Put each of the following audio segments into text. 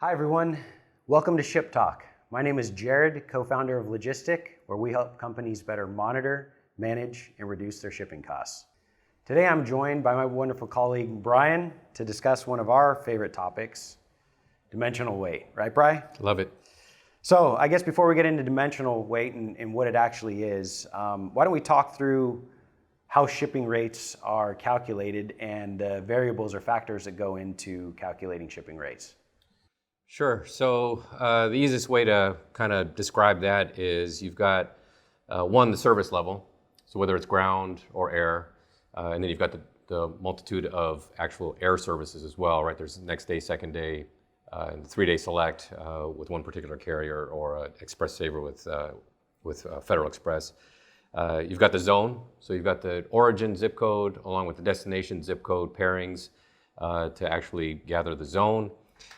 Hi everyone, welcome to Ship Talk. My name is Jared, co-founder of Lojistic, where we help companies better monitor, manage, and reduce their shipping costs. Today I'm joined by my wonderful colleague Brian to discuss one of our favorite topics, dimensional weight. Right, Brian? Love it. So I guess before we get into dimensional weight and what it actually is, why don't we talk through how shipping rates are calculated and the variables or factors that go into calculating shipping rates. Sure. So the easiest way to kind of describe that is you've got the service level, so whether it's ground or air, and then you've got the multitude of actual air services as well, right? There's next day, second day, and 3-day select with one particular carrier, or express saver with Federal Express. You've got the zone, so you've got the origin zip code along with the destination zip code pairings to actually gather the zone.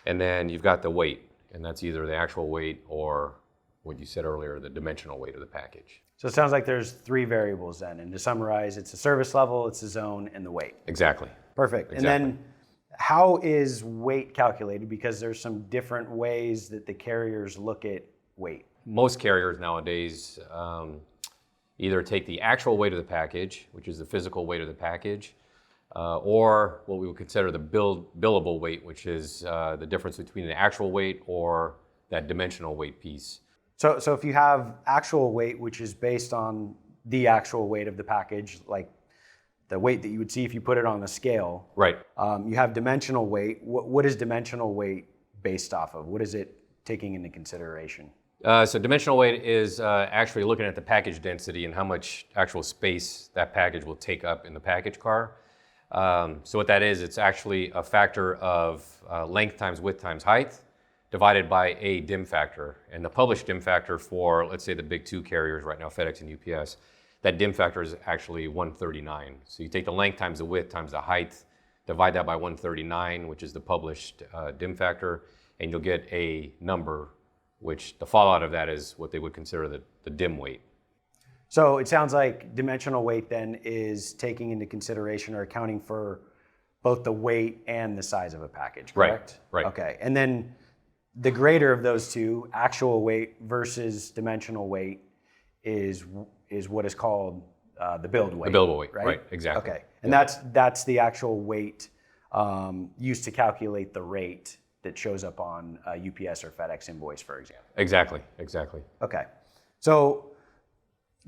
And then you've got the weight, and that's either the actual weight or what you said earlier, the dimensional weight of the package. So it sounds like there's 3 variables then, and to summarize, it's the service level, it's the zone, and the weight. Exactly. Perfect. Exactly. And then how is weight calculated? Because there's some different ways that the carriers look at weight. Most carriers nowadays either take the actual weight of the package, which is the physical weight of the package, or what we would consider the billable weight, which is the difference between the actual weight or that dimensional weight piece. So if you have actual weight, which is based on the actual weight of the package, like the weight that you would see if you put it on the scale. Right. You have dimensional weight. What is dimensional weight based off of? What is it taking into consideration? So dimensional weight is actually looking at the package density and how much actual space that package will take up in the package car. So what that is, it's actually a factor of length times width times height divided by a dim factor. And the published dim factor for, let's say, the big 2 carriers right now, FedEx and UPS, that dim factor is actually 139. So you take the length times the width times the height, divide that by 139, which is the published dim factor, and you'll get a number, which the fallout of that is what they would consider the dim weight. So it sounds like dimensional weight then is taking into consideration or accounting for both the weight and the size of a package, correct? Right. Okay. And then the greater of those two, actual weight versus dimensional weight, is what is called the build weight. The billable weight, right? right, exactly. Okay. And that's the actual weight used to calculate the rate that shows up on a UPS or FedEx invoice, for example. Exactly. Okay. So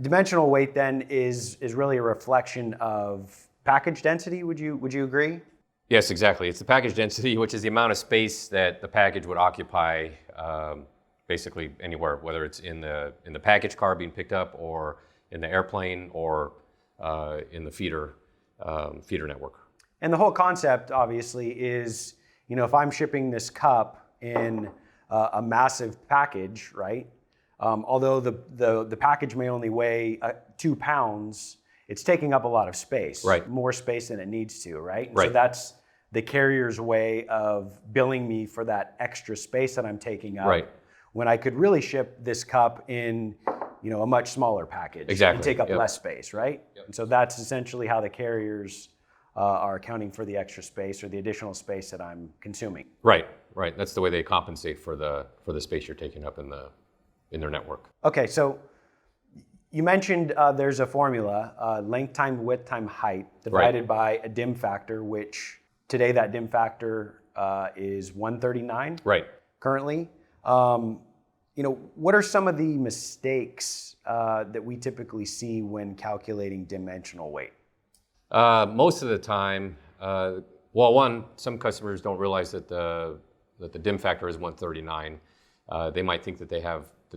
dimensional weight then is really a reflection of package density. Would you agree? Yes, exactly. It's the package density, which is the amount of space that the package would occupy, basically anywhere, whether it's in the package car being picked up, or in the airplane, or in the feeder network. And the whole concept, obviously, is if I'm shipping this cup in a massive package, right? Although the package may only weigh 2 pounds, it's taking up a lot of space, right? More space than it needs to, right? Right. So that's the carrier's way of billing me for that extra space that I'm taking up. Right. When I could really ship this cup in, a much smaller package. Exactly. And take up Yep. less space, right? Yep. And so that's essentially how the carriers are accounting for the extra space or the additional space that I'm consuming. Right. That's the way they compensate for the space you're taking up in their network. Okay, so you mentioned there's a formula, length time width time height divided by a dim factor, which today that dim factor is 139. Right. Currently. What are some of the mistakes that we typically see when calculating dimensional weight? Most of the time, some customers don't realize that the dim factor is 139. They might think that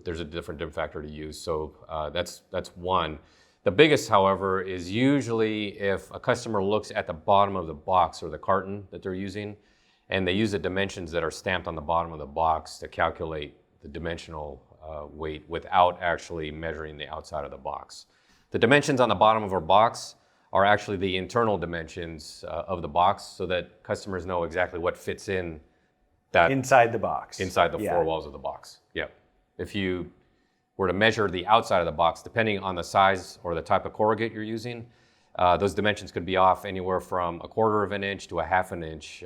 there's a different dim factor to use. So that's one. The biggest, however, is usually if a customer looks at the bottom of the box or the carton that they're using, and they use the dimensions that are stamped on the bottom of the box to calculate the dimensional weight without actually measuring the outside of the box. The dimensions on the bottom of our box are actually the internal dimensions of the box, so that customers know exactly what fits in that inside the box. Inside the 4 walls of the box. Yeah. If you were to measure the outside of the box, depending on the size or the type of corrugate you're using, those dimensions could be off anywhere from 1/4 of an inch to 1/2 inch,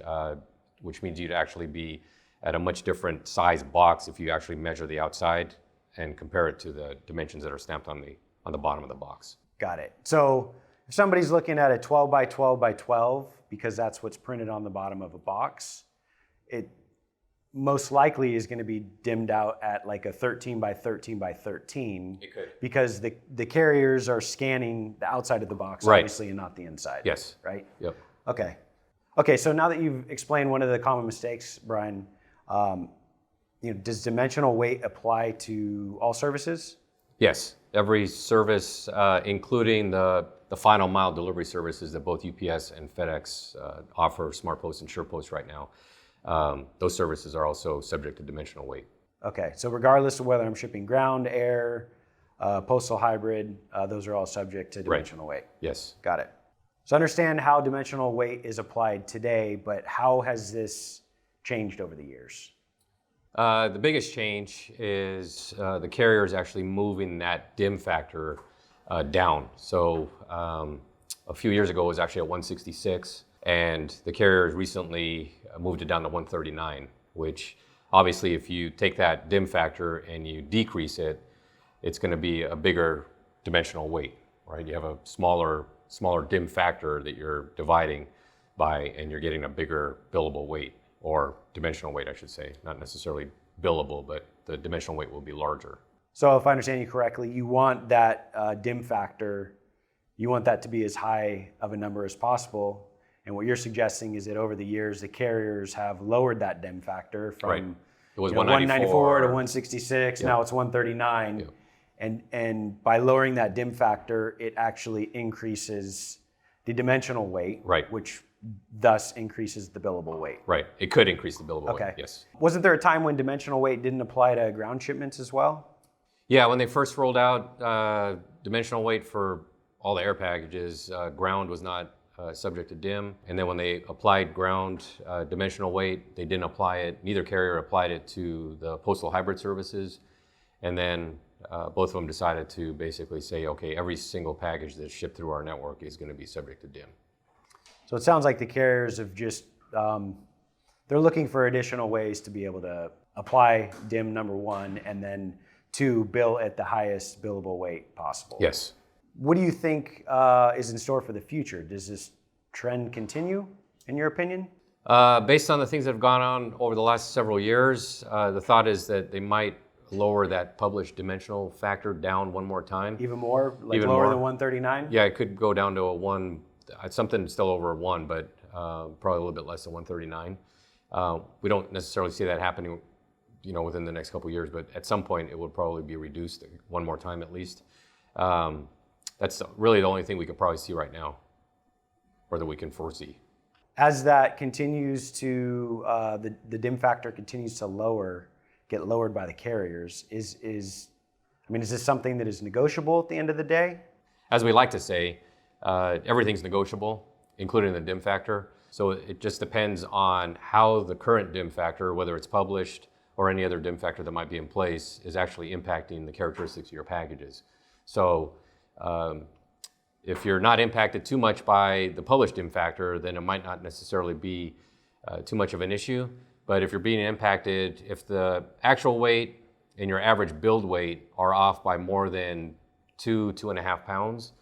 which means you'd actually be at a much different size box if you actually measure the outside and compare it to the dimensions that are stamped on the bottom of the box. Got it. So if somebody's looking at a 12 by 12 by 12, because that's what's printed on the bottom of a box, it most likely is going to be dimmed out at like a 13 by 13 by 13. It could. Because the carriers are scanning the outside of the box, Right. obviously, and not the inside. Yes. Right? Yep. Okay. Okay, so now that you've explained one of the common mistakes, Brian, does dimensional weight apply to all services? Yes. Every service, including the final mile delivery services that both UPS and FedEx offer, SmartPost and SurePost right now, those services are also subject to dimensional weight. Okay, so regardless of whether I'm shipping ground, air, postal hybrid, those are all subject to dimensional weight. Yes. Got it. So understand how dimensional weight is applied today, but how has this changed over the years? The biggest change is the carrier is actually moving that dim factor down. So a few years ago it was actually at 166, and the carriers recently moved it down to 139, which obviously if you take that dim factor and you decrease it, it's going to be a bigger dimensional weight, right? You have a smaller dim factor that you're dividing by, and you're getting a bigger billable weight, or dimensional weight, I should say. Not necessarily billable, but the dimensional weight will be larger. So if I understand you correctly, you want that dim factor, you want that to be as high of a number as possible. And what you're suggesting is that over the years, the carriers have lowered that dim factor from Right. It was 194 to 166, Yep. now it's 139. Yep. And by lowering that dim factor, it actually increases the dimensional weight, Right. which thus increases the billable weight. Right. It could increase the billable Okay. weight, yes. Wasn't there a time when dimensional weight didn't apply to ground shipments as well? Yeah, when they first rolled out dimensional weight for all the air packages, ground was not subject to DIM. And then when they applied ground dimensional weight, they didn't apply it. Neither carrier applied it to the postal hybrid services. And then both of them decided to basically say, okay, every single package that's shipped through our network is going to be subject to DIM. So it sounds like the carriers have just, they're looking for additional ways to be able to apply DIM number one, and then two, bill at the highest billable weight possible. Yes. What do you think is in store for the future? Does this trend continue, in your opinion? Based on the things that have gone on over the last several years, the thought is that they might lower that published dimensional factor down one more time. Even more? Like Even lower more. than 139? Yeah, it could go down to a 1, something still over a 1, but probably a little bit less than 139. We don't necessarily see that happening, within the next couple of years, but at some point it would probably be reduced one more time at least. That's really the only thing we could probably see right now, or that we can foresee. As that continues to, the DIM factor continues to get lowered by the carriers, is this something that is negotiable at the end of the day? As we like to say, everything's negotiable, including the DIM factor. So it just depends on how the current DIM factor, whether it's published or any other DIM factor that might be in place, is actually impacting the characteristics of your packages. So if you're not impacted too much by the published DIM factor, then it might not necessarily be too much of an issue. But if you're being impacted, if the actual weight and your average build weight are off by more than 2.5 pounds,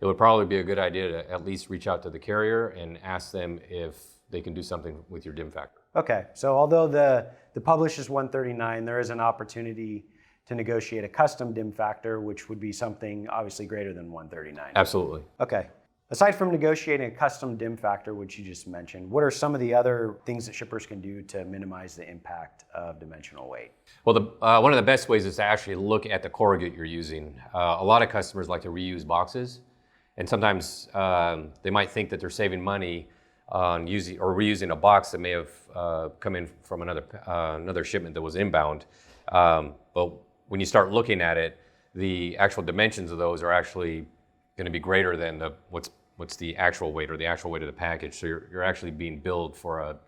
it would probably be a good idea to at least reach out to the carrier and ask them if they can do something with your DIM factor. Okay, so although the publish is 139, there is an opportunity to negotiate a custom DIM factor, which would be something obviously greater than 139. Absolutely. Okay. Aside from negotiating a custom DIM factor, which you just mentioned, what are some of the other things that shippers can do to minimize the impact of dimensional weight? Well, one of the best ways is to actually look at the corrugate you're using. A lot of customers like to reuse boxes, and sometimes they might think that they're saving money on using or reusing a box that may have come in from another shipment that was inbound. But when you start looking at it, the actual dimensions of those are actually going to be greater than what's the actual weight or the actual weight of the package. So you're actually being billed for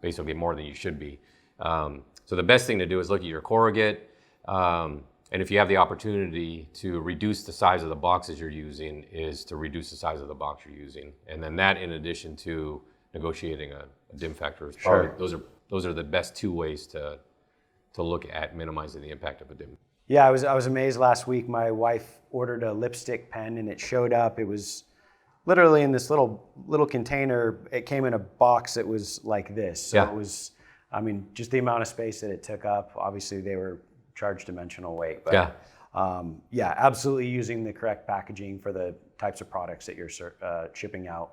basically more than you should be. So the best thing to do is look at your corrugate, and if you have the opportunity to reduce the size of the boxes you're using, is to reduce the size of the box you're using. And then that, in addition to negotiating a dim factor is Sure. probably those are the best two ways to look at minimizing the impact of a dim. Yeah, I was amazed last week. My wife ordered a lipstick pen and it showed up. It was literally in this little container. It came in a box that was like this. So Yeah. it was, I mean, just the amount of space that it took up. Obviously, they were charge dimensional weight. But Yeah. yeah, absolutely using the correct packaging for the types of products that you're shipping out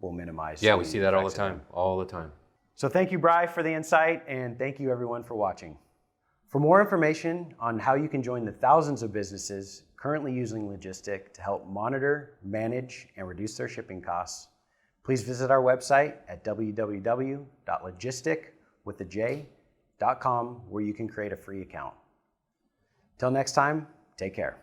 will minimize. Yeah, the we see that all the effects of them. time, all the time. So thank you, Bri, for the insight, and thank you everyone for watching. For more information on how you can join the thousands of businesses currently using Lojistic to help monitor, manage, and reduce their shipping costs, please visit our website at www.lojistic.com, where you can create a free account. Till next time, take care.